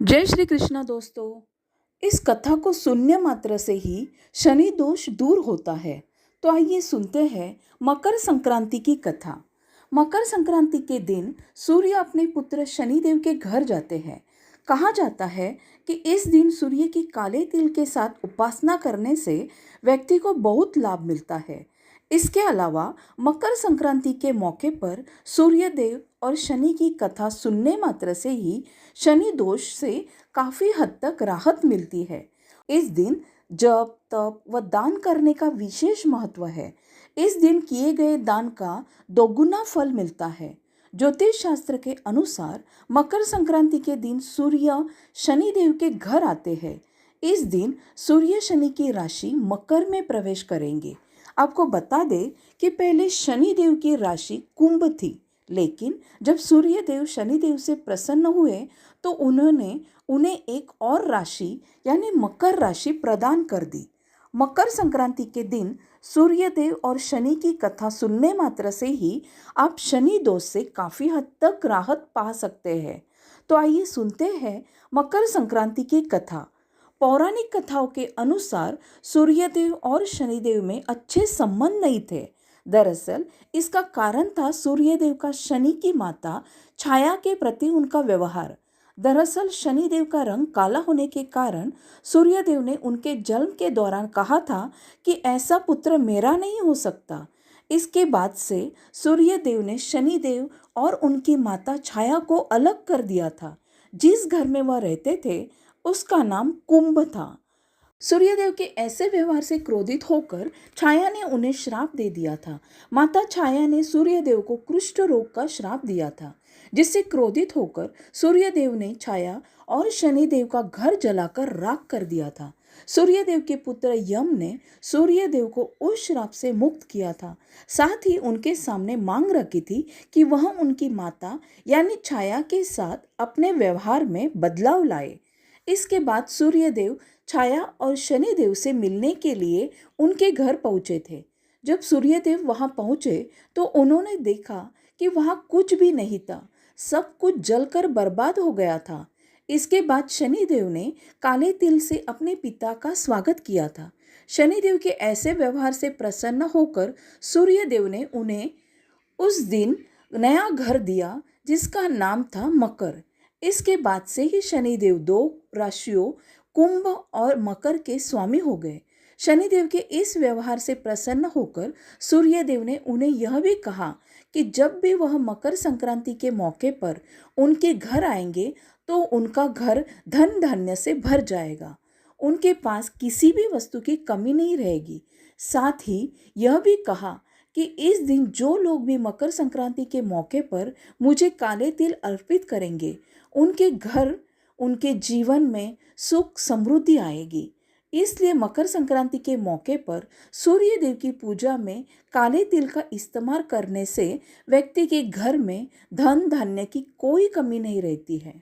जय श्री कृष्णा दोस्तों। इस कथा को सुनने मात्र से ही शनि दोष दूर होता है। तो आइए सुनते हैं मकर संक्रांति की कथा। मकर संक्रांति के दिन सूर्य अपने पुत्र शनिदेव के घर जाते हैं। कहा जाता है कि इस दिन सूर्य की काले तिल के साथ उपासना करने से व्यक्ति को बहुत लाभ मिलता है। इसके अलावा मकर संक्रांति के मौके पर सूर्य देव और शनि की कथा सुनने मात्र से ही शनि दोष से काफ़ी हद तक राहत मिलती है। इस दिन जप तप व दान करने का विशेष महत्व है। इस दिन किए गए दान का दोगुना फल मिलता है। ज्योतिष शास्त्र के अनुसार मकर संक्रांति के दिन सूर्य शनि देव के घर आते हैं। इस दिन सूर्य शनि की राशि मकर में प्रवेश करेंगे। आपको बता दें कि पहले शनि देव की राशि कुंभ थी, लेकिन जब सूर्य देव शनि देव से प्रसन्न हुए तो उन्होंने उन्हें एक और राशि यानी मकर राशि प्रदान कर दी। मकर संक्रांति के दिन सूर्य देव और शनि की कथा सुनने मात्र से ही आप शनि दोष से काफ़ी हद तक राहत पा सकते हैं। तो आइए सुनते हैं मकर संक्रांति की कथा। पौराणिक कथाओं के अनुसार सूर्यदेव और शनिदेव में अच्छे संबंध नहीं थे। दरअसल इसका कारण था सूर्यदेव का शनि की माता छाया के प्रति उनका व्यवहार। दरअसल शनिदेव का रंग काला होने के कारण सूर्यदेव ने उनके जन्म के दौरान कहा था कि ऐसा पुत्र मेरा नहीं हो सकता। इसके बाद से सूर्यदेव ने शनिदेव और उनकी माता छाया को अलग कर दिया था। जिस घर में वह रहते थे उसका नाम कुंभ था। सूर्यदेव के ऐसे व्यवहार से क्रोधित होकर छाया ने उन्हें श्राप दे दिया था। माता छाया ने सूर्यदेव को कुष्ठ रोग का श्राप दिया था, जिससे क्रोधित होकर सूर्यदेव ने छाया और शनिदेव का घर जलाकर राख कर दिया था। सूर्यदेव के पुत्र यम ने सूर्यदेव को उस श्राप से मुक्त किया था। साथ ही उनके सामने मांग रखी थी कि वह उनकी माता यानी छाया के साथ अपने व्यवहार में बदलाव लाए। इसके बाद सूर्यदेव छाया और शनिदेव से मिलने के लिए उनके घर पहुंचे थे। जब सूर्यदेव वहां पहुंचे तो उन्होंने देखा कि वहां कुछ भी नहीं था, सब कुछ जलकर बर्बाद हो गया था। इसके बाद शनिदेव ने काले तिल से अपने पिता का स्वागत किया था। शनिदेव के ऐसे व्यवहार से प्रसन्न होकर सूर्यदेव ने उन्हें उस दिन नया घर दिया जिसका नाम था मकर। इसके बाद से ही शनिदेव दो राशियों कुंभ और मकर के स्वामी हो गए। शनिदेव के इस व्यवहार से प्रसन्न होकर सूर्यदेव ने उन्हें यह भी कहा कि जब भी वह मकर संक्रांति के मौके पर उनके घर आएंगे तो उनका घर धन धान्य से भर जाएगा, उनके पास किसी भी वस्तु की कमी नहीं रहेगी। साथ ही यह भी कहा कि इस दिन जो लोग भी मकर संक्रांति के मौके पर मुझे काले तिल अर्पित करेंगे उनके घर उनके जीवन में सुख समृद्धि आएगी। इसलिए मकर संक्रांति के मौके पर सूर्य देव की पूजा में काले तिल का इस्तेमाल करने से व्यक्ति के घर में धन धान्य की कोई कमी नहीं रहती है।